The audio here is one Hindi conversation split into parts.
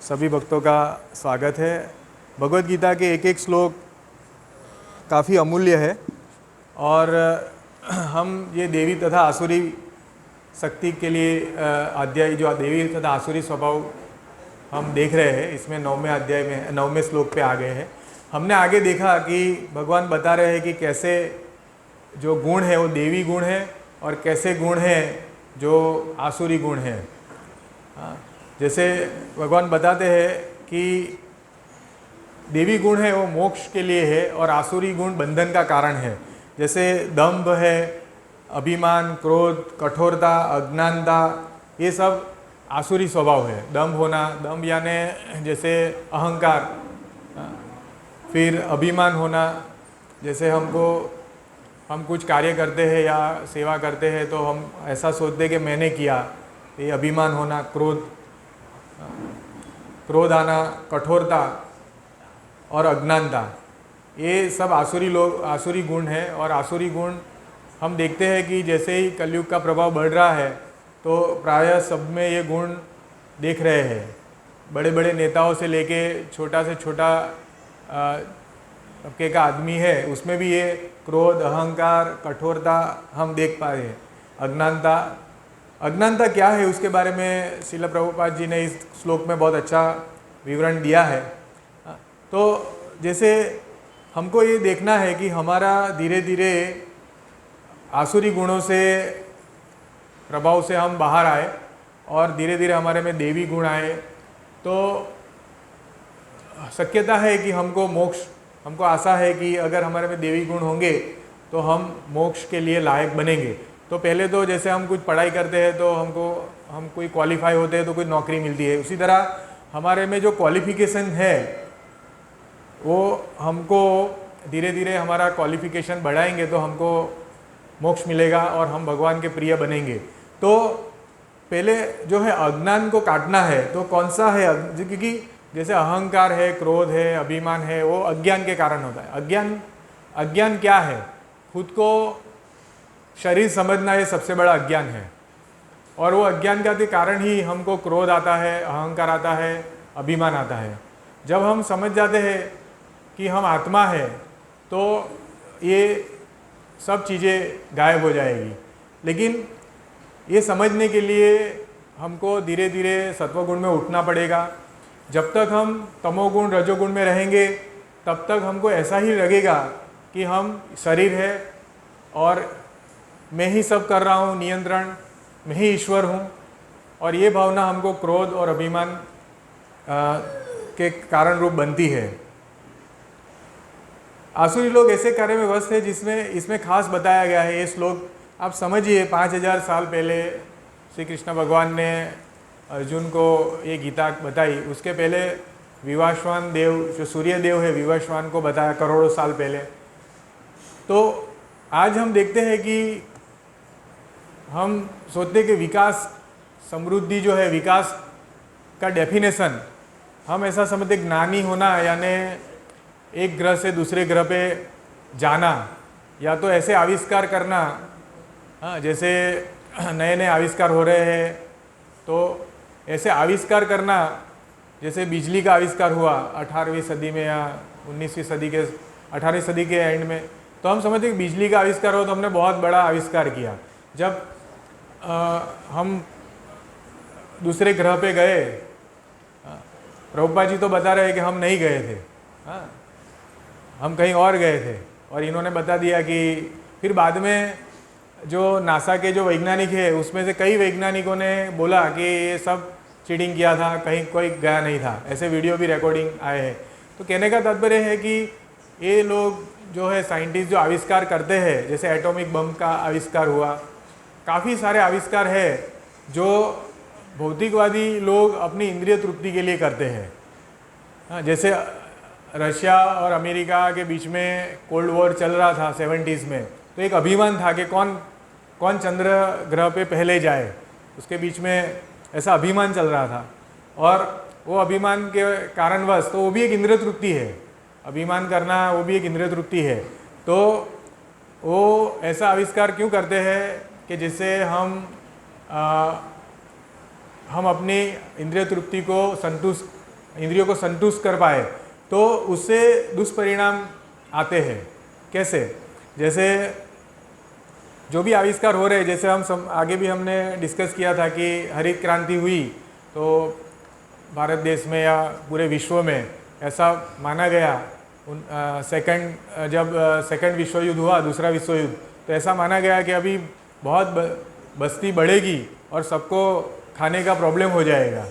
सभी भक्तों का स्वागत है। भगवद गीता के एक एक श्लोक काफ़ी अमूल्य है और हम ये देवी तथा आसुरी शक्ति के लिए अध्याय जो देवी तथा आसुरी स्वभाव हम देख रहे हैं, इसमें 9वें अध्याय में 9वें श्लोक पे आ गए हैं। हमने आगे देखा कि भगवान बता रहे हैं कि कैसे जो गुण है वो देवी गुण है और कैसे गुण है जो आसुरी गुण है। जैसे भगवान बताते हैं कि देवी गुण है वो मोक्ष के लिए है और आसुरी गुण बंधन का कारण है। जैसे दंभ है, अभिमान, क्रोध, कठोरता, अज्ञानता, ये सब आसुरी स्वभाव है। दंभ होना, दंभ यानी जैसे अहंकार, फिर अभिमान होना, जैसे हम कुछ कार्य करते हैं या सेवा करते हैं तो हम ऐसा सोचते कि मैंने किया, ये अभिमान होना। क्रोध आना, कठोरता और अज्ञानता, ये सब आसुरी गुण है। और आसुरी गुण हम देखते हैं कि जैसे ही कलयुग का प्रभाव बढ़ रहा है तो प्रायः सब में ये गुण देख रहे हैं। बड़े बड़े नेताओं से लेके छोटा से छोटा तबके का आदमी है, उसमें भी ये क्रोध, अहंकार, कठोरता हम देख पा रहे हैं। अज्ञानता क्या है उसके बारे में श्रील प्रभुपाद जी ने इस श्लोक में बहुत अच्छा विवरण दिया है। तो जैसे हमको ये देखना है कि हमारा धीरे धीरे आसुरी गुणों से प्रभाव से हम बाहर आए और धीरे धीरे हमारे में देवी गुण आए, तो शक्यता है कि हमको आशा है कि अगर हमारे में देवी गुण होंगे तो हम मोक्ष के लिए लायक बनेंगे। तो पहले तो जैसे हम कुछ पढ़ाई करते हैं तो हम कोई क्वालिफाई होते हैं तो कोई नौकरी मिलती है, उसी तरह हमारे में जो क्वालिफिकेशन है वो हमको धीरे धीरे हमारा क्वालिफिकेशन बढ़ाएंगे तो हमको मोक्ष मिलेगा और हम भगवान के प्रिय बनेंगे। तो पहले जो है अज्ञान को काटना है। तो कौन सा है? क्योंकि जैसे अहंकार है, क्रोध है, अभिमान है, वो अज्ञान के कारण होता है। अज्ञान क्या है? खुद को शरीर समझना ये सबसे बड़ा अज्ञान है। और वो अज्ञान के कारण ही हमको क्रोध आता है, अहंकार आता है, अभिमान आता है। जब हम समझ जाते हैं कि हम आत्मा है तो ये सब चीज़ें गायब हो जाएगी। लेकिन ये समझने के लिए हमको धीरे धीरे सत्वगुण में उठना पड़ेगा। जब तक हम तमोगुण, रजोगुण में रहेंगे तब तक हमको ऐसा ही लगेगा कि हम शरीर है और मैं ही सब कर रहा हूँ, नियंत्रण मैं ही ईश्वर हूँ। और ये भावना हमको क्रोध और अभिमान के कारण रूप बनती है। आसुरी लोग ऐसे कार्य में व्यस्त है जिसमें इसमें खास बताया गया है। ये श्लोक आप समझिए, 5000 साल पहले श्री कृष्ण भगवान ने अर्जुन को ये गीता बताई। उसके पहले विवाश्वान देव, जो सूर्य देव है, विवाश्वान को बताया करोड़ों साल पहले। तो आज हम देखते हैं कि हम सोचते हैं कि विकास, समृद्धि जो है, विकास का डेफिनेशन हम ऐसा समझते ज्ञानी होना यानी एक ग्रह से दूसरे ग्रह पे जाना, या तो ऐसे आविष्कार करना। जैसे नए नए आविष्कार हो रहे हैं तो ऐसे आविष्कार करना, जैसे बिजली का आविष्कार हुआ 18वीं सदी में या 19वीं सदी के 18वीं सदी के एंड में, तो हम समझते हैं कि बिजली का आविष्कार हो तो हमने बहुत बड़ा आविष्कार किया। जब हम दूसरे ग्रह पे गए, प्रभुपाद जी तो बता रहे हैं कि हम नहीं गए थे, हम कहीं और गए थे, और इन्होंने बता दिया कि फिर बाद में जो नासा के जो वैज्ञानिक है उसमें से कई वैज्ञानिकों ने बोला कि ये सब चीटिंग किया था, कहीं कोई गया नहीं था। ऐसे वीडियो भी रिकॉर्डिंग आए हैं। तो कहने का तात्पर्य है कि ये लोग जो है साइंटिस्ट जो आविष्कार करते हैं, जैसे एटॉमिक बम का आविष्कार हुआ, काफ़ी सारे आविष्कार है जो भौतिकवादी लोग अपनी इंद्रिय तृप्ति के लिए करते हैं। जैसे रशिया और अमेरिका के बीच में कोल्ड वॉर चल रहा था 70s में, तो एक अभिमान था कि कौन चंद्र ग्रह पे पहले जाए, उसके बीच में ऐसा अभिमान चल रहा था। और वो अभिमान के कारणवश, तो वो भी एक इंद्रिय तृप्ति है, अभिमान करना वो भी एक इंद्रिय तृप्ति है। तो वो ऐसा आविष्कार क्यों करते हैं कि जिससे हम अपनी इंद्रिय तृप्ति को संतुष्ट इंद्रियों को संतुष्ट कर पाए तो उससे दुष्परिणाम आते हैं। कैसे? जैसे जो भी आविष्कार हो रहे हैं, जैसे हम आगे भी हमने डिस्कस किया था कि हरित क्रांति हुई तो भारत देश में या पूरे विश्व में ऐसा माना गया, जब सेकंड विश्व युद्ध हुआ, दूसरा विश्व युद्ध, तो ऐसा माना गया कि अभी बहुत बस्ती बढ़ेगी और सबको खाने का प्रॉब्लम हो जाएगा।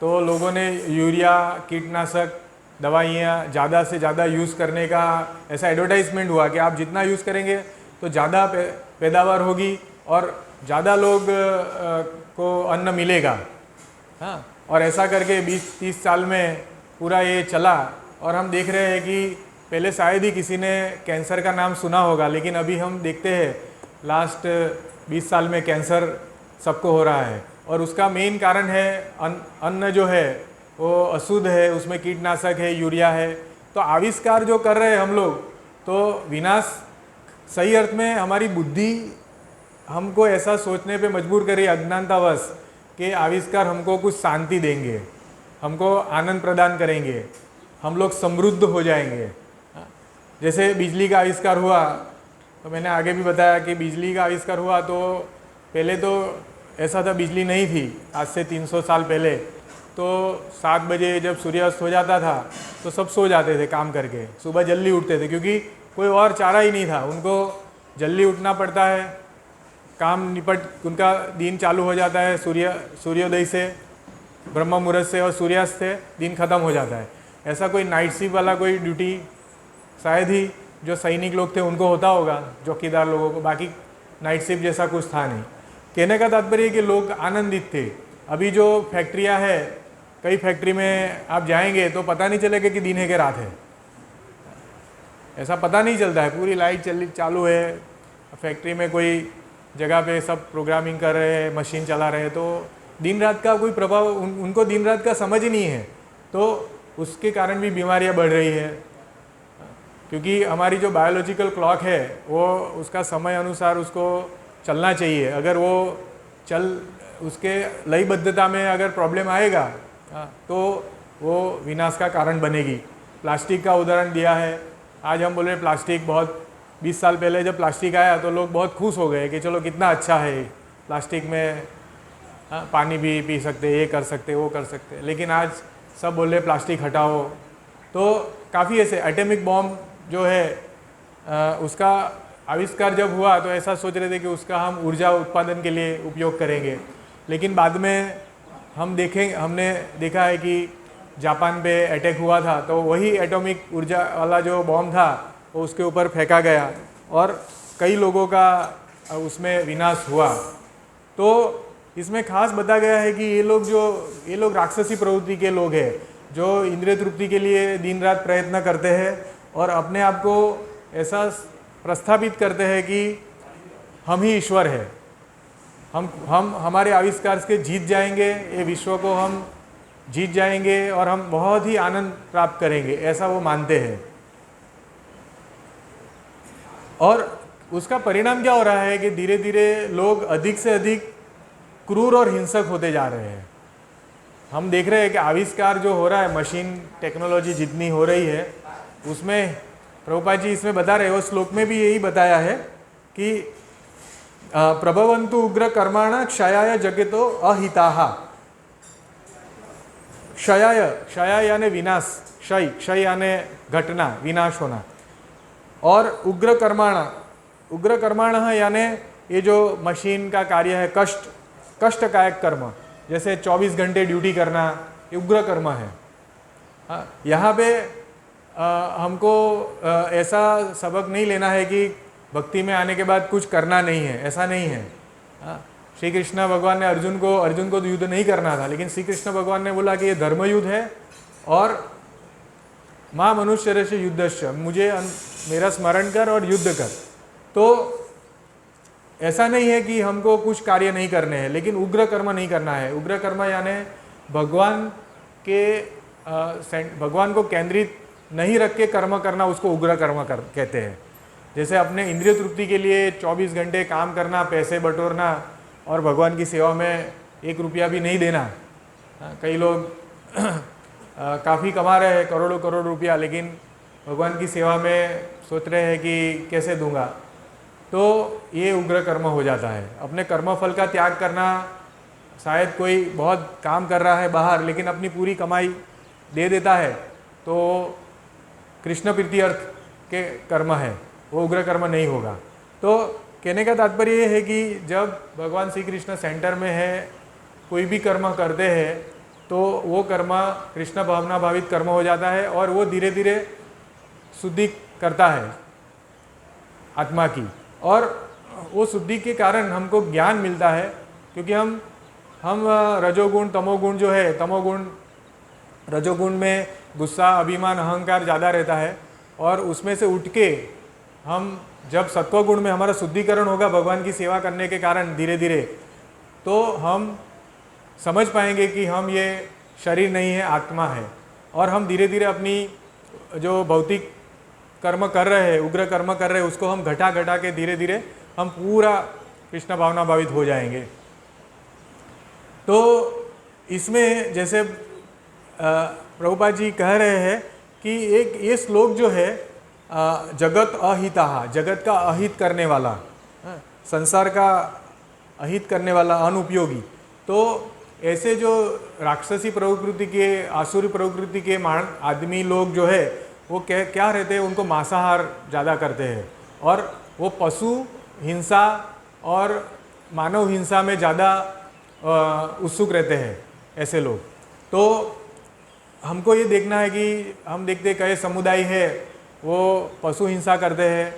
तो लोगों ने यूरिया, कीटनाशक दवाइयाँ ज़्यादा से ज़्यादा यूज़ करने का ऐसा एडवर्टाइजमेंट हुआ कि आप जितना यूज़ करेंगे तो ज़्यादा पैदावार होगी और ज़्यादा लोग को अन्न मिलेगा। हाँ, और ऐसा करके 20-30 साल में पूरा ये चला और हम देख रहे हैं कि पहले शायद ही किसी ने कैंसर का नाम सुना होगा, लेकिन अभी हम देखते हैं लास्ट 20 साल में कैंसर सबको हो रहा है। और उसका मेन कारण है अन्न जो है वो अशुद्ध है, उसमें कीटनाशक है, यूरिया है। तो आविष्कार जो कर रहे हैं हम लोग, तो विनाश सही अर्थ में हमारी बुद्धि हमको ऐसा सोचने पे मजबूर करी अज्ञानतावश कि आविष्कार हमको कुछ शांति देंगे, हमको आनंद प्रदान करेंगे, हम लोग समृद्ध हो जाएंगे। जैसे बिजली का आविष्कार हुआ, तो मैंने आगे भी बताया कि बिजली का आविष्कार हुआ तो पहले तो ऐसा था, बिजली नहीं थी। आज से 300 साल पहले तो 7 बजे जब सूर्यास्त हो जाता था तो सब सो जाते थे काम करके, सुबह जल्दी उठते थे क्योंकि कोई और चारा ही नहीं था, उनको जल्दी उठना पड़ता है, काम निपट उनका दिन चालू हो जाता है सूर्योदय से, ब्रह्म मुहूर्त से, और सूर्यास्त से दिन खत्म हो जाता है। ऐसा कोई नाइट शिफ्ट वाला कोई ड्यूटी शायद ही जो सैनिक लोग थे उनको होता होगा, चौकीदार लोगों को, बाकी नाइट शिफ्ट जैसा कुछ था नहीं। कहने का तात्पर्य है कि लोग आनंदित थे। अभी जो फैक्ट्रियां है, कई फैक्ट्री में आप जाएंगे तो पता नहीं चलेगा कि दिन है कि रात है, ऐसा पता नहीं चलता है। पूरी लाइट चालू है, फैक्ट्री में कोई जगह पे सब प्रोग्रामिंग कर रहे हैं, मशीन चला रहे हैं, तो दिन रात का कोई प्रभाव उनको दिन रात का समझ ही नहीं है। तो उसके कारण भी बीमारियां बढ़ रही है, क्योंकि हमारी जो बायोलॉजिकल क्लॉक है वो उसका समय अनुसार उसको चलना चाहिए। अगर वो उसके लयबद्धता में अगर प्रॉब्लम आएगा तो वो विनाश का कारण बनेगी। प्लास्टिक का उदाहरण दिया है। आज हम बोल रहे प्लास्टिक, बहुत 20 साल पहले जब प्लास्टिक आया तो लोग बहुत खुश हो गए कि चलो कितना अच्छा है, प्लास्टिक में पानी भी पी सकते, ये कर सकते, वो कर सकते। लेकिन आज सब बोल रहे प्लास्टिक हटाओ। तो काफ़ी ऐसे एटॉमिक बॉम्ब जो है उसका आविष्कार जब हुआ तो ऐसा सोच रहे थे कि उसका हम ऊर्जा उत्पादन के लिए उपयोग करेंगे, लेकिन बाद में हमने देखा है कि जापान पे अटैक हुआ था तो वही एटॉमिक ऊर्जा वाला जो बॉम्ब था वो उसके ऊपर फेंका गया और कई लोगों का उसमें विनाश हुआ। तो इसमें खास बताया गया है कि ये लोग राक्षसी प्रवृत्ति के लोग हैं जो इंद्रिय तृप्ति के लिए दिन रात प्रयत्न करते हैं और अपने आप को ऐसा प्रस्थापित करते हैं कि हम ही ईश्वर है, हम हमारे आविष्कार के जीत जाएंगे, ये विश्व को हम जीत जाएंगे और हम बहुत ही आनंद प्राप्त करेंगे, ऐसा वो मानते हैं। और उसका परिणाम क्या हो रहा है कि धीरे धीरे लोग अधिक से अधिक क्रूर और हिंसक होते जा रहे हैं। हम देख रहे हैं कि आविष्कार जो हो रहा है, मशीन टेक्नोलॉजी जितनी हो रही है, उसमें प्रभुपाद जी इसमें बता रहे हो, श्लोक में भी यही बताया है कि प्रभवन्तु उग्र कर्माण क्षयाय जगतो अहिताः। क्षय यानी विनाश, क्षय यानी घटना, विनाश होना। और उग्र कर्माण यानी ये जो मशीन का कार्य है, कष्टकायक कर्म, जैसे 24 घंटे ड्यूटी करना, ये उग्र कर्म है। यहाँ पे हमको ऐसा सबक नहीं लेना है कि भक्ति में आने के बाद कुछ करना नहीं है, ऐसा नहीं है। श्री कृष्ण भगवान ने अर्जुन को तो युद्ध नहीं करना था, लेकिन श्री कृष्ण भगवान ने बोला कि ये धर्म युद्ध है और माँ मनुष्य से युद्धश्च, मुझे मेरा स्मरण कर और युद्ध कर। तो ऐसा नहीं है कि हमको कुछ कार्य नहीं करने हैं, लेकिन उग्र कर्म नहीं करना है। उग्र कर्म यानी भगवान को केंद्रित नहीं रख के कर्म करना, उसको उग्र कर्म कहते हैं। जैसे अपने इंद्रिय तृप्ति के लिए 24 घंटे काम करना, पैसे बटोरना और भगवान की सेवा में 1 रुपया भी नहीं देना। कई लोग काफ़ी कमा रहे हैं करोड़ों करोड़ रुपया, लेकिन भगवान की सेवा में सोच रहे हैं कि कैसे दूंगा, तो ये उग्र कर्म हो जाता है। अपने कर्मफल का त्याग करना, शायद कोई बहुत काम कर रहा है बाहर लेकिन अपनी पूरी कमाई दे देता है, तो कृष्ण प्रीति अर्थ के कर्म है, वो उग्र कर्म नहीं होगा। तो कहने का तात्पर्य ये है कि जब भगवान श्री कृष्ण सेंटर में है, कोई भी कर्म करते हैं तो वो कर्म कृष्ण भावना भावित कर्म हो जाता है और वो धीरे धीरे शुद्धि करता है आत्मा की, और वो शुद्धि के कारण हमको ज्ञान मिलता है। क्योंकि हम रजोगुण तमोगुण जो है, तमोगुण रजोगुण में गुस्सा अभिमान अहंकार ज़्यादा रहता है, और उसमें से उठ के हम जब सत्वगुण में हमारा शुद्धिकरण होगा भगवान की सेवा करने के कारण धीरे धीरे, तो हम समझ पाएंगे कि हम ये शरीर नहीं है, आत्मा है, और हम धीरे धीरे अपनी जो भौतिक कर्म कर रहे हैं, उग्र कर्म कर रहे हैं, उसको हम घटा घटा के धीरे धीरे हम पूरा कृष्ण भावना भावित हो जाएंगे। तो इसमें जैसे प्रभुपाद जी कह रहे हैं कि एक ये श्लोक जो है जगत अहिता, जगत का अहित करने वाला, संसार का अहित करने वाला, अनुपयोगी। तो ऐसे जो राक्षसी प्रवृत्ति के, आसुरी प्रवृत्ति के आदमी लोग जो है वो क्या रहते हैं, उनको मांसाहार ज़्यादा करते हैं, और वो पशु हिंसा और मानव हिंसा में ज़्यादा उत्सुक रहते हैं ऐसे लोग। तो हमको ये देखना है कि हम देखते कई समुदाय है वो पशु हिंसा करते हैं।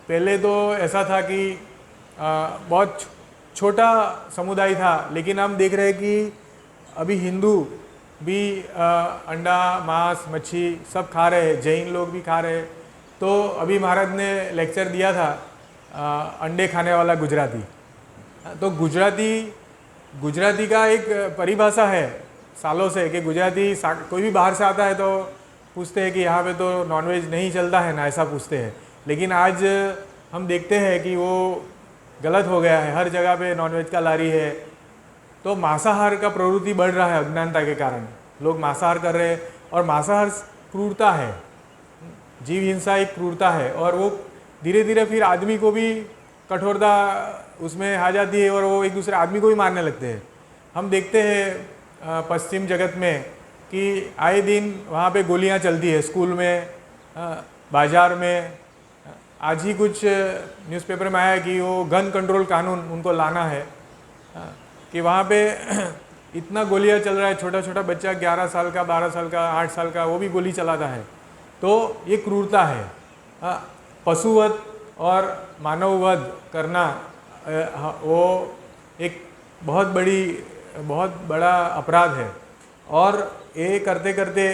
पहले तो ऐसा था कि बहुत छोटा समुदाय था, लेकिन हम देख रहे हैं कि अभी हिंदू भी अंडा मांस मच्छी सब खा रहे हैं, जैन लोग भी खा रहे हैं। तो अभी महाराज ने लेक्चर दिया था अंडे खाने वाला गुजराती। तो गुजराती का एक परिभाषा है सालों से कि गुजराती कोई भी बाहर से आता है तो पूछते हैं कि यहाँ पे तो नॉनवेज नहीं चलता है ना, ऐसा पूछते हैं। लेकिन आज हम देखते हैं कि वो गलत हो गया है, हर जगह पे नॉनवेज का लारी है। तो मांसाहार का प्रवृत्ति बढ़ रहा है, अज्ञानता के कारण लोग मांसाहार कर रहे हैं, और मांसाहार क्रूरता है, जीव हिंसा एक क्रूरता है, और वो धीरे धीरे फिर आदमी को भी कठोरता उसमें आ जाती है, और वो एक दूसरे आदमी को भी मारने लगते हैं। हम देखते हैं पश्चिम जगत में कि आए दिन वहाँ पे गोलियाँ चलती है, स्कूल में, बाज़ार में। आज ही कुछ न्यूज़पेपर में आया कि वो गन कंट्रोल कानून उनको लाना है, कि वहाँ पे इतना गोलियाँ चल रहा है, छोटा छोटा बच्चा 11 साल का, 12 साल का, 8 साल का, वो भी गोली चलाता है। तो ये क्रूरता है। पशुवध और मानववध करना वो एक बहुत बड़ा अपराध है। और ये करते करते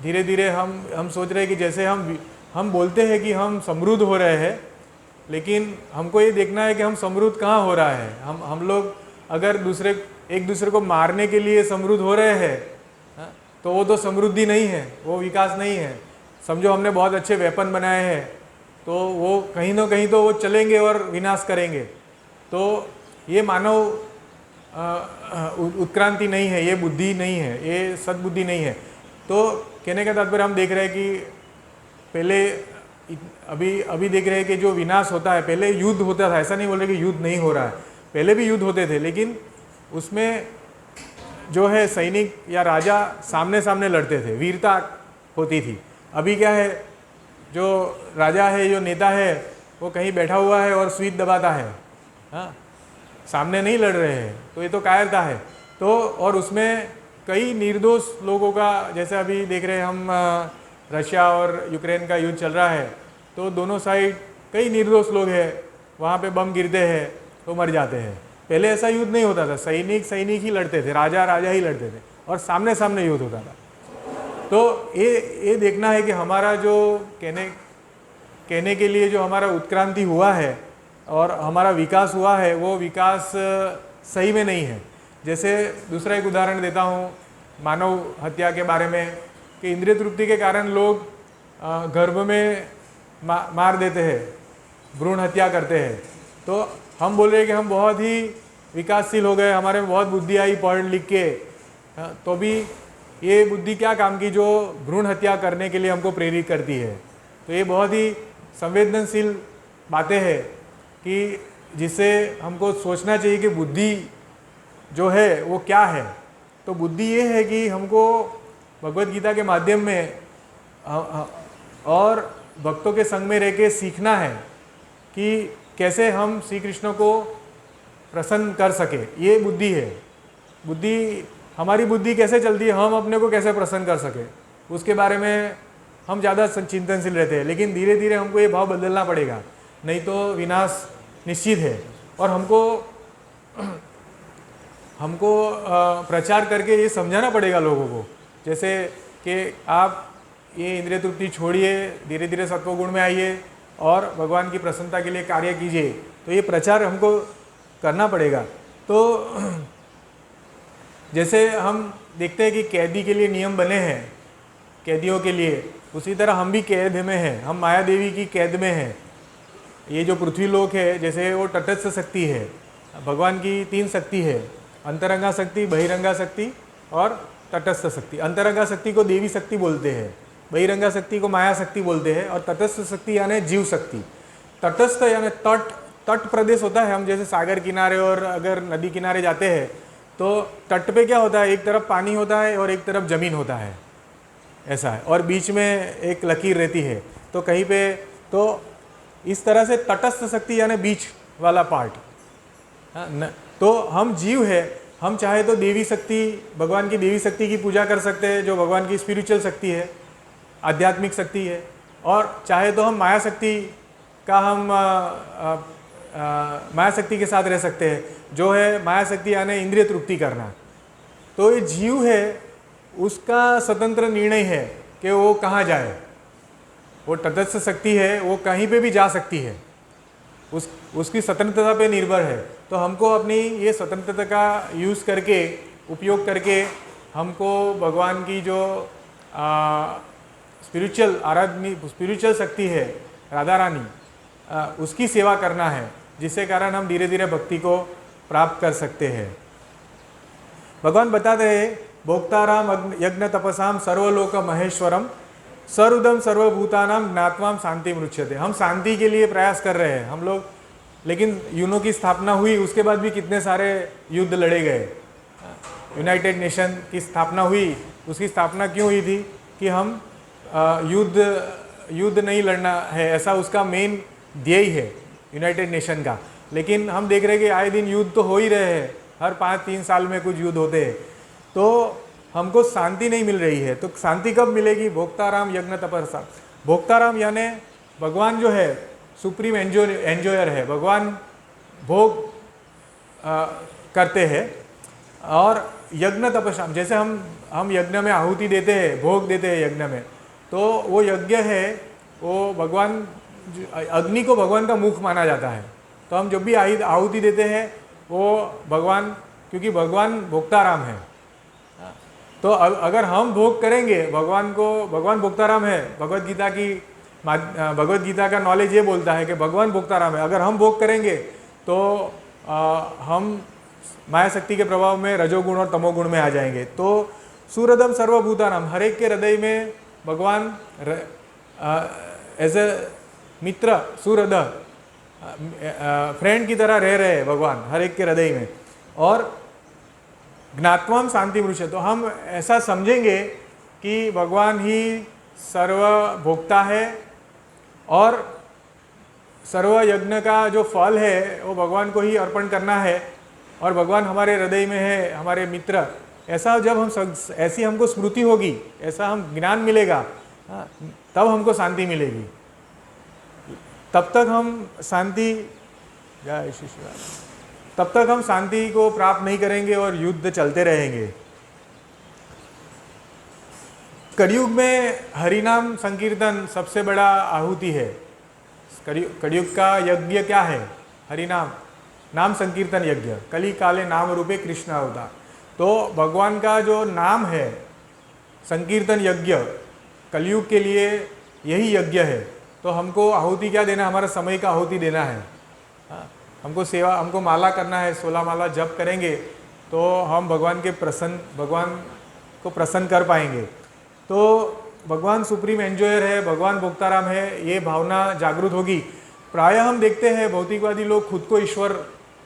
धीरे धीरे हम सोच रहे हैं कि जैसे हम बोलते हैं कि हम समृद्ध हो रहे हैं, लेकिन हमको ये देखना है कि हम समृद्ध कहाँ हो रहा है। हम लोग अगर एक दूसरे को मारने के लिए समृद्ध हो रहे हैं, तो वो तो समृद्धि नहीं है, वो विकास नहीं है। समझो हमने बहुत अच्छे वेपन बनाए हैं, तो वो कहीं ना कहीं तो वो चलेंगे और विनाश करेंगे। तो ये मानव उत्क्रांति नहीं है, ये बुद्धि नहीं है, ये सद्बुद्धि नहीं है। तो कहने का तात्पर्य हम देख रहे हैं कि पहले अभी देख रहे हैं कि जो विनाश होता है, पहले युद्ध होता था, ऐसा नहीं बोल रहे कि युद्ध नहीं हो रहा है, पहले भी युद्ध होते थे, लेकिन उसमें जो है सैनिक या राजा सामने सामने लड़ते थे, वीरता होती थी। अभी क्या है, जो राजा है, जो नेता है, वो कहीं बैठा हुआ है और स्विच दबाता है, हाँ, सामने नहीं लड़ रहे हैं। तो ये तो कायरता है। तो और उसमें कई निर्दोष लोगों का, जैसे अभी देख रहे हैं हम रशिया और यूक्रेन का युद्ध चल रहा है, तो दोनों साइड कई निर्दोष लोग हैं, वहाँ पे बम गिरते हैं तो मर जाते हैं। पहले ऐसा युद्ध नहीं होता था, सैनिक ही लड़ते थे, राजा ही लड़ते थे, और सामने सामने युद्ध होता था। तो ये देखना है कि हमारा जो कहने के लिए जो हमारा उत्क्रांति हुआ है और हमारा विकास हुआ है, वो विकास सही में नहीं है। जैसे दूसरा एक उदाहरण देता हूँ मानव हत्या के बारे में, कि इंद्रिय तृप्ति के कारण लोग गर्भ में मार देते हैं, भ्रूण हत्या करते हैं। तो हम बोल रहे हैं कि हम बहुत ही विकासशील हो गए, हमारे में बहुत बुद्धि आई पढ़ लिख के, तो भी ये बुद्धि क्या काम की जो भ्रूण हत्या करने के लिए हमको प्रेरित करती है। तो ये बहुत ही संवेदनशील बातें हैं कि जिससे हमको सोचना चाहिए कि बुद्धि जो है वो क्या है। तो बुद्धि ये है कि हमको भगवत गीता के माध्यम में और भक्तों के संग में रह के सीखना है कि कैसे हम श्री कृष्ण को प्रसन्न कर सके। ये बुद्धि है। बुद्धि, हमारी बुद्धि कैसे चलती है, हम अपने को कैसे प्रसन्न कर सके, उसके बारे में हम ज़्यादा चिंतनशील रहते हैं। लेकिन धीरे धीरे हमको ये भाव बदलना पड़ेगा, नहीं तो विनाश निश्चित है। और हमको प्रचार करके ये समझाना पड़ेगा लोगों को, जैसे कि आप ये इंद्रिय तृप्ति छोड़िए, धीरे धीरे सत्वगुण में आइए और भगवान की प्रसन्नता के लिए कार्य कीजिए। तो ये प्रचार हमको करना पड़ेगा। तो जैसे हम देखते हैं कि कैदी के लिए नियम बने हैं कैदियों के लिए, उसी तरह हम भी कैद में हैं, हम माया देवी की कैद में हैं। ये जो पृथ्वी लोक है, जैसे वो तटस्थ शक्ति है, भगवान की 3 शक्ति है, अंतरंगा शक्ति, बहिरंगा शक्ति और तटस्थ शक्ति। अंतरंगा शक्ति को देवी शक्ति बोलते हैं, बहिरंगा शक्ति को माया शक्ति बोलते हैं, और तटस्थ शक्ति यानी जीव शक्ति। तटस्थ यानी तट प्रदेश होता है। हम जैसे सागर किनारे और अगर नदी किनारे जाते हैं तो तट पे क्या होता है, एक तरफ पानी होता है और एक तरफ ज़मीन होता है, ऐसा है, और बीच में एक लकीर रहती है। तो कहीं पे तो इस तरह से तटस्थ शक्ति यानी बीच वाला पार्ट। तो हम जीव है, हम चाहे तो देवी शक्ति, भगवान की देवी शक्ति की पूजा कर सकते हैं, जो भगवान की स्पिरिचुअल शक्ति है, आध्यात्मिक शक्ति है। और चाहे तो हम माया शक्ति का हम माया शक्ति के साथ रह सकते हैं, जो है माया शक्ति यानी इंद्रिय तृप्ति करना। तो ये जीव है, उसका स्वतंत्र निर्णय है कि वो कहाँ जाए। वो तटस्थ शक्ति है, वो कहीं पे भी जा सकती है, उसकी स्वतंत्रता पे निर्भर है। तो हमको अपनी ये स्वतंत्रता का यूज़ करके, उपयोग करके, हमको भगवान की जो स्पिरिचुअल शक्ति है, राधा रानी, उसकी सेवा करना है, जिससे कारण हम धीरे धीरे भक्ति को प्राप्त कर सकते हैं। भगवान बताते हैं, भोक्ताराम यज्ञ तपसाम सर्वलोक महेश्वरम सरुदम सर्वभूतानाम ज्ञात्वाम शांति मृच्छते। हम शांति के लिए प्रयास कर रहे हैं हम लोग, लेकिन यूनो की स्थापना हुई, उसके बाद भी कितने सारे युद्ध लड़े गए। यूनाइटेड नेशन की स्थापना हुई, उसकी स्थापना क्यों हुई थी कि हम युद्ध नहीं लड़ना है, ऐसा उसका मेन ध्येय है यूनाइटेड नेशन का। लेकिन हम देख रहे हैं कि आए दिन युद्ध तो हो ही रहे हैं, हर 5-3 साल में कुछ युद्ध होते हैं। तो हमको शांति नहीं मिल रही है। तो शांति कब मिलेगी? भोक्ताराम यज्ञ तपसा। भोक्ताराम यानी भगवान जो है सुप्रीम एंजॉयर है, भगवान भोग करते हैं। और यज्ञ तपस्या, जैसे हम यज्ञ में आहुति देते हैं, भोग देते हैं यज्ञ में, तो वो यज्ञ है, वो भगवान, अग्नि को भगवान का मुख माना जाता है। तो हम जब भी आहुति देते हैं वो भगवान, क्योंकि भगवान भोक्ताराम है, तो अगर हम भोग करेंगे भगवान को, भगवान भोक्ताराम है। भगवत गीता का नॉलेज ये बोलता है कि भगवान भोक्ताराम है। अगर हम भोग करेंगे तो हम माया शक्ति के प्रभाव में रजोगुण और तमोगुण में आ जाएंगे। तो सूरदम सर्वभूतानाम, हर एक के हृदय में भगवान एज ए मित्र, सूरद फ्रेंड की तरह रह रहे हैं भगवान हर एक के हृदय में। और ज्ञात्वाम शांति मृष्य, तो हम ऐसा समझेंगे कि भगवान ही सर्वभोक्ता है और सर्व यज्ञ का जो फल है वो भगवान को ही अर्पण करना है, और भगवान हमारे हृदय में है, हमारे मित्र। ऐसा जब हम ऐसी हमको स्मृति होगी, ऐसा हम ज्ञान मिलेगा, तब हमको शांति मिलेगी। तब तक हम शांति, जय श्री शिवा, तब तक हम शांति को प्राप्त नहीं करेंगे और युद्ध चलते रहेंगे। कलयुग में हरिनाम संकीर्तन सबसे बड़ा आहुति है। कलयुग का यज्ञ क्या है? हरिनाम, नाम संकीर्तन यज्ञ। कली काले नाम रूपे कृष्ण अवतार। तो भगवान का जो नाम है, संकीर्तन यज्ञ, कलयुग के लिए यही यज्ञ है। तो हमको आहुति क्या देना? हमारा समय का आहुति देना है। हमको सेवा, हमको माला करना है, 16 माला जप करेंगे तो हम भगवान के प्रसन्न, भगवान को प्रसन्न कर पाएंगे। तो भगवान सुप्रीम एंजॉयर है, भगवान भोक्ताराम है, ये भावना जागृत होगी। प्रायः हम देखते हैं भौतिकवादी लोग खुद को ईश्वर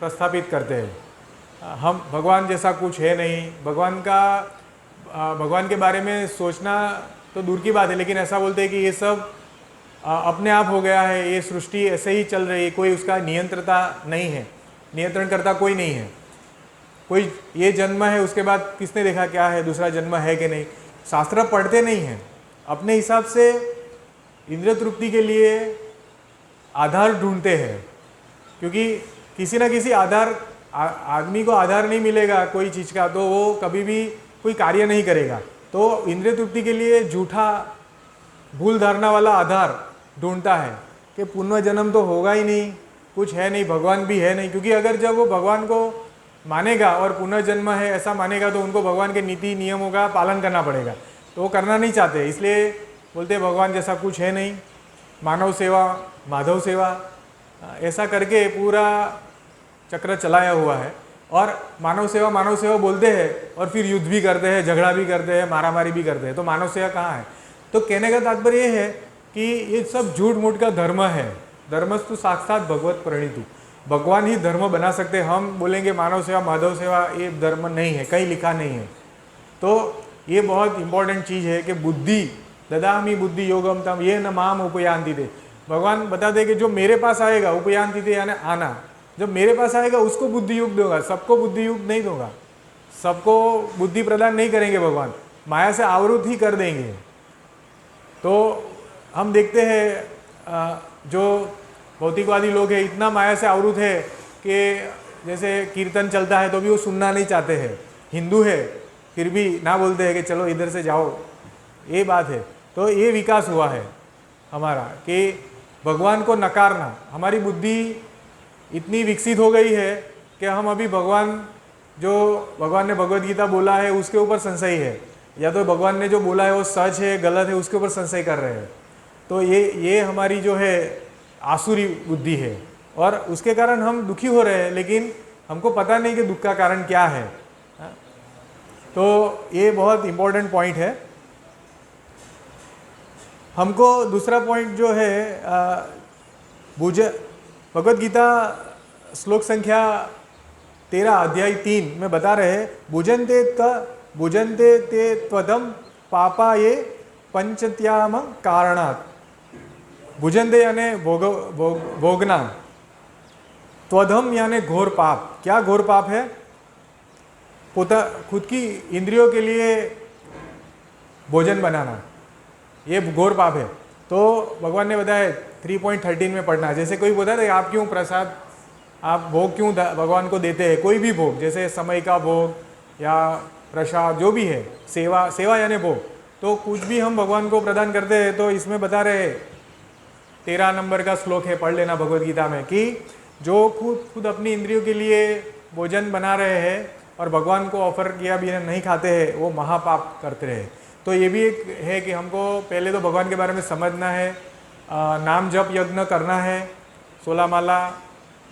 प्रस्थापित करते हैं। हम भगवान जैसा कुछ है नहीं, भगवान के बारे में सोचना तो दूर की बात है, लेकिन ऐसा बोलते हैं कि ये सब अपने आप हो गया है, ये सृष्टि ऐसे ही चल रही है, कोई उसका नियंत्रता नहीं है, नियंत्रण करता कोई नहीं है। कोई ये जन्म है, उसके बाद किसने देखा क्या है, दूसरा जन्म है कि नहीं, शास्त्र पढ़ते नहीं हैं। अपने हिसाब से इंद्रिय तृप्ति के लिए आधार ढूंढते हैं, क्योंकि किसी ना किसी आधार, आदमी को आधार नहीं मिलेगा कोई चीज़ का तो वो कभी भी कोई कार्य नहीं करेगा। तो इंद्रिय तृप्ति के लिए झूठा भूल धारणा वाला आधार ढूंढता है कि पुनर्जन्म तो होगा ही नहीं, कुछ है नहीं, भगवान भी है नहीं। क्योंकि अगर जब वो भगवान को मानेगा और पुनर्जन्म है ऐसा मानेगा तो उनको भगवान के नीति नियमों का पालन करना पड़ेगा, तो वो करना नहीं चाहते, इसलिए बोलते भगवान जैसा कुछ है नहीं, मानव सेवा माधव सेवा, ऐसा करके पूरा चक्र चलाया हुआ है। और मानव सेवा बोलते हैं और फिर युद्ध भी करते हैं, झगड़ा भी करते हैं, मारामारी भी करते हैं। तो मानव सेवा कहाँ है? तो कहने का तात्पर्य ये है कि ये सब झूठ मूठ का धर्म है। धर्मस्तु साक्षात भगवत प्रणीतु, भगवान ही धर्म बना सकते हैं। हम बोलेंगे मानव सेवा माधव सेवा ये धर्म नहीं है, कहीं लिखा नहीं है। तो ये बहुत इंपॉर्टेंट चीज़ है कि बुद्धि ददामि बुद्धि योगम तम ये न माम उपयांति थे। भगवान बता दे कि जो मेरे पास आएगा, उपयांति थे यानी आना, जब मेरे पास आएगा उसको बुद्धि युग दूंगा, सबको बुद्धि युग नहीं दूंगा, सबको बुद्धि प्रदान नहीं करेंगे भगवान, माया से आवृत ही कर देंगे। तो हम देखते हैं जो भौतिकवादी लोग हैं इतना माया से आवृत है कि जैसे कीर्तन चलता है तो भी वो सुनना नहीं चाहते हैं, हिंदू है फिर भी ना बोलते हैं कि चलो इधर से जाओ, ये बात है। तो ये विकास हुआ है हमारा कि भगवान को नकारना, हमारी बुद्धि इतनी विकसित हो गई है कि हम अभी भगवान ने भगवद गीता बोला है उसके ऊपर संशय है, या तो भगवान ने जो बोला है वो सच है गलत है उसके ऊपर संशय कर रहे हैं। तो ये हमारी जो है आसुरी बुद्धि है और उसके कारण हम दुखी हो रहे हैं, लेकिन हमको पता नहीं कि दुख का कारण क्या है। तो ये बहुत इम्पोर्टेंट पॉइंट है। हमको दूसरा पॉइंट जो है भगवद गीता श्लोक संख्या 13 अध्याय 3 में बता रहे हैं, भुजन्ते ते त्वदम पापा ये पंचत्याम कारणात्। भुजन्ते यानी भोगना, त्वधम यानी घोर पाप। क्या घोर पाप है? खुद की इंद्रियों के लिए भोजन बनाना, ये घोर पाप है। तो भगवान ने बताया 3.13 में पढ़ना। जैसे कोई बोलता है आप क्यों प्रसाद, आप भोग क्यों भगवान को देते हैं, कोई भी भोग, जैसे समय का भोग या प्रसाद जो भी है, सेवा यानी भोग, तो कुछ भी हम भगवान को प्रदान करते हैं। तो इसमें बता रहे 13 नंबर का श्लोक है, पढ़ लेना भगवद गीता में, कि जो खुद अपनी इंद्रियों के लिए भोजन बना रहे हैं और भगवान को ऑफर किया भी नहीं खाते हैं, वो महापाप करते रहे। तो ये भी एक है कि हमको पहले तो भगवान के बारे में समझना है, नाम जप यज्ञ करना है 16 माला,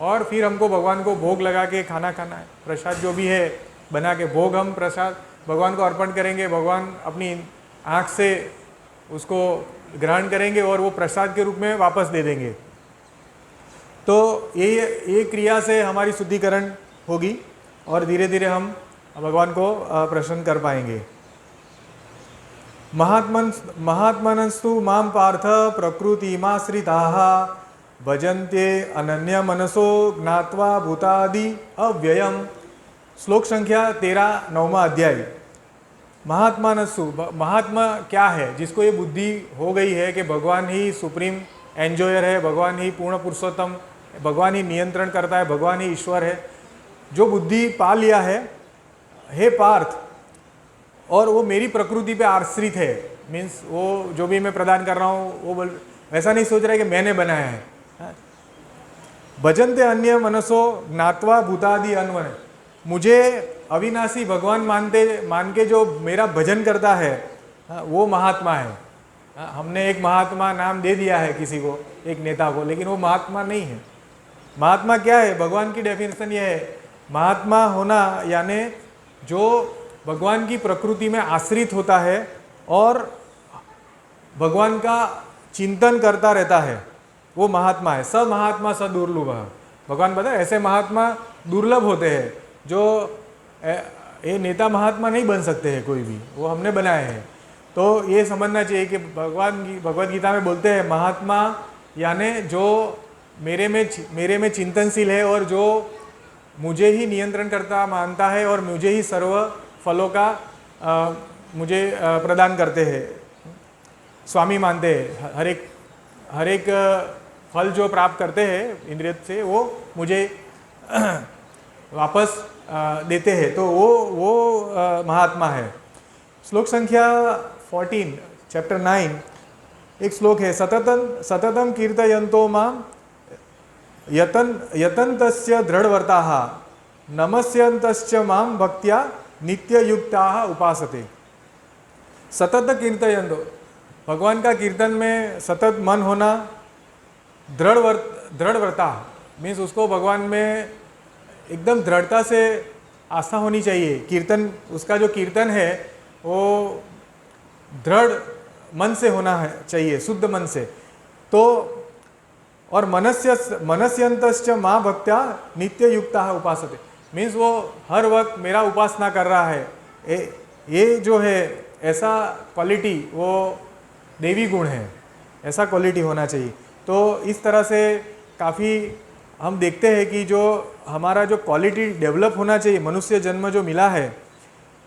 और फिर हमको भगवान को भोग लगा के खाना खाना है। प्रसाद जो भी है बना के भोग हम प्रसाद भगवान को अर्पण करेंगे, भगवान अपनी आँख से उसको ग्रहण करेंगे और वो प्रसाद के रूप में वापस दे देंगे। तो ये क्रिया से हमारी शुद्धिकरण होगी और धीरे धीरे हम भगवान को प्रसन्न कर पाएंगे। महात्मनस्तु माम पार्थ प्रकृतिमाश्रिताः भजन्ते अनन्य मनसो ज्ञात्वा भूतादि अव्ययम। श्लोक संख्या 13 9वां अध्याय। महात्मानस्तु, महात्मा क्या है? जिसको ये बुद्धि हो गई है कि भगवान ही सुप्रीम एंजॉयर है, भगवान ही पूर्ण पुरुषोत्तम, भगवान ही नियंत्रण करता है, भगवान ही ईश्वर है, जो बुद्धि पा लिया है, हे पार्थ, और वो मेरी प्रकृति पे आश्रित है, मीन्स वो जो भी मैं प्रदान कर रहा हूँ वो वैसा नहीं सोच रहा है कि मैंने बनाया है। भजन्ते अन्य मनसो ज्ञात्वा भूतादि अन्वन, मुझे अविनाशी भगवान मान के जो मेरा भजन करता है वो महात्मा है। हमने एक महात्मा नाम दे दिया है किसी को, एक नेता को, लेकिन वो महात्मा नहीं है। महात्मा क्या है? भगवान की डेफिनेशन ये है, महात्मा होना यानी जो भगवान की प्रकृति में आश्रित होता है और भगवान का चिंतन करता रहता है, वो महात्मा है। स महात्मा स दुर्लभ। भगवान बताए ऐसे महात्मा दुर्लभ होते हैं, जो ये नेता महात्मा नहीं बन सकते हैं कोई भी, वो हमने बनाए हैं। तो ये समझना चाहिए कि भगवद गीता में बोलते हैं महात्मा यानी जो मेरे में चिंतनशील है और जो मुझे ही नियंत्रण करता मानता है और मुझे ही सर्व फलों का मुझे प्रदान करते हैं, स्वामी मानते हैं। हर एक फल जो प्राप्त करते हैं इंद्रिय से वो मुझे वापस देते हैं, तो वो महात्मा है। श्लोक संख्या 14 चैप्टर 9 एक श्लोक है, सततम कीर्तयन्तो माम यतन्तस्य दृढ़व्रताः नमस्यन्तश्च माम भक्त्या नित्ययुक्ताः उपासते। सतत कीर्तयन्तो, भगवान का कीर्तन में सतत मन होना, दृढ़व्रता मीन्स उसको भगवान में एकदम दृढ़ता से आस्था होनी चाहिए। कीर्तन, उसका जो कीर्तन है वो दृढ़ मन से होना है चाहिए, शुद्ध मन से। तो और मनस्यंतश्च माँ भक्त्या नित्य युक्ता उपासते मीन्स वो हर वक्त मेरा उपासना कर रहा है। ये जो है ऐसा क्वालिटी वो देवी गुण है, ऐसा क्वालिटी होना चाहिए। तो इस तरह से काफ़ी हम देखते हैं कि जो हमारा जो क्वालिटी डेवलप होना चाहिए, मनुष्य जन्म जो मिला है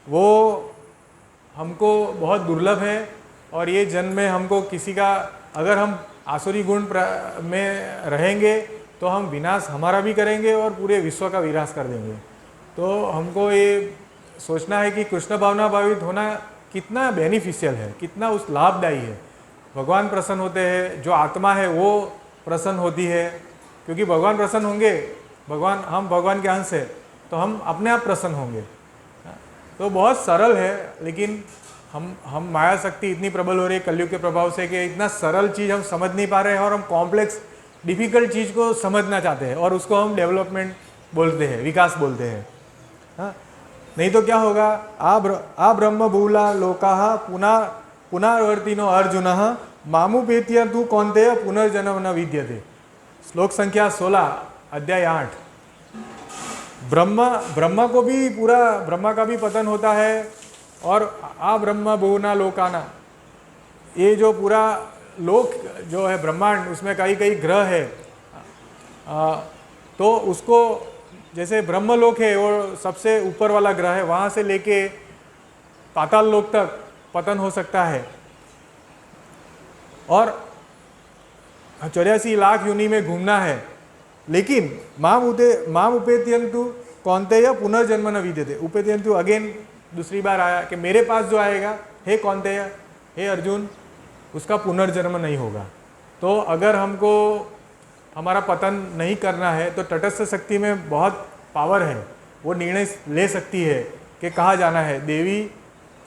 वो हमको बहुत दुर्लभ है। और ये जन्म में हमको किसी का, अगर हम आसुरी गुण में रहेंगे तो हम विनाश हमारा भी करेंगे और पूरे विश्व का विनाश कर देंगे। तो हमको ये सोचना है कि कृष्ण भावना भावित होना कितना बेनिफिशियल है, कितना उस लाभदायी है। भगवान प्रसन्न होते हैं, जो आत्मा है वो प्रसन्न होती है, क्योंकि भगवान प्रसन्न होंगे, हम भगवान के अंश है तो हम अपने आप प्रसन्न होंगे। तो बहुत सरल है, लेकिन हम माया शक्ति इतनी प्रबल हो रही है कलयुग के प्रभाव से कि इतना सरल चीज़ हम समझ नहीं पा रहे हैं और हम कॉम्प्लेक्स डिफ़िकल्ट चीज़ को समझना चाहते हैं और उसको हम डेवलपमेंट बोलते हैं, विकास बोलते हैं। हाँ, नहीं तो क्या होगा, आ ब्रह्म भूला लोकाः पुनर्वर्तिनो अर्जुन मामुपेत्य तु कौन्तेय पुनर्जन्म न विद्यते। श्लोक संख्या 16 अध्याय 8। ब्रह्मा को भी पूरा, ब्रह्मा का भी पतन होता है और आ ब्रह्म बहुना लोकाना, ये जो पूरा लोक जो है ब्रह्मांड, उसमें कई ग्रह है। तो उसको जैसे ब्रह्मलोक है वो सबसे ऊपर वाला ग्रह है, वहाँ से लेके पाताल लोक तक पतन हो सकता है और 84 लाख योनि में घूमना है। लेकिन माम उपेत्यंतु कौन्तेय पुनर्जन्म न विद्यते। उपेत्यंतु अगेन दूसरी बार आया कि मेरे पास जो आएगा, हे कौन्तेय, हे अर्जुन, उसका पुनर्जन्म नहीं होगा। तो अगर हमको हमारा पतन नहीं करना है तो तटस्थ शक्ति में बहुत पावर है, वो निर्णय ले सकती है कि कहाँ जाना है। देवी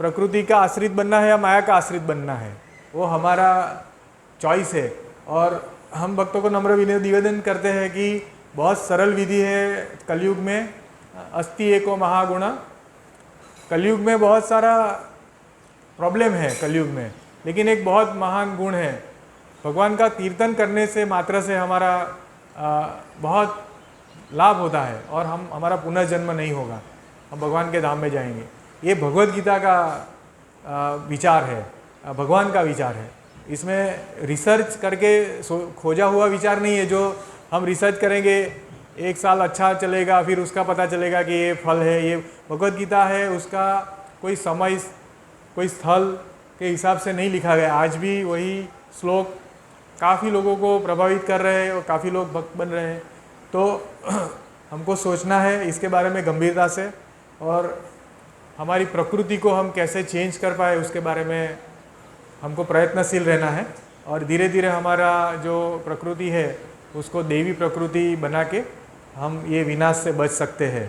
प्रकृति का आश्रित बनना है या माया का आश्रित बनना है, वो हमारा चॉइस है। और हम भक्तों को नम्र निवेदन करते हैं कि बहुत सरल विधि है कलयुग में। अस्ति एको महागुण, कलयुग में बहुत सारा प्रॉब्लम है कलयुग में, लेकिन एक बहुत महान गुण है, भगवान का कीर्तन करने से मात्र से हमारा बहुत लाभ होता है और हमारा पुनर्जन्म नहीं होगा, हम भगवान के धाम में जाएंगे। ये भगवद गीता का विचार है, भगवान का विचार है। इसमें रिसर्च करके खोजा हुआ विचार नहीं है, जो हम रिसर्च करेंगे, एक साल अच्छा चलेगा फिर उसका पता चलेगा कि ये फल है। ये भगवद गीता है, उसका कोई समय कोई स्थल के हिसाब से नहीं लिखा गया। आज भी वही श्लोक काफ़ी लोगों को प्रभावित कर रहे हैं और काफ़ी लोग भक्त बन रहे हैं। तो हमको सोचना है इसके बारे में गंभीरता से, और हमारी प्रकृति को हम कैसे चेंज कर पाए उसके बारे में हमको प्रयत्नशील रहना है। और धीरे धीरे हमारा जो प्रकृति है उसको देवी प्रकृति बना के हम ये विनाश से बच सकते हैं।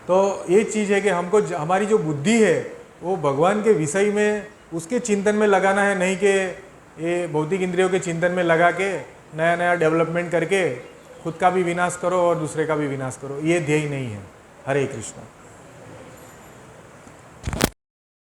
तो ये चीज़ है कि हमको हमारी जो बुद्धि है वो भगवान के विषय में, उसके चिंतन में लगाना है, नहीं कि ये भौतिक इंद्रियों के चिंतन में लगा के नया नया डेवलपमेंट करके खुद का भी विनाश करो और दूसरे का भी विनाश करो। ये ध्येय नहीं है। हरे कृष्ण।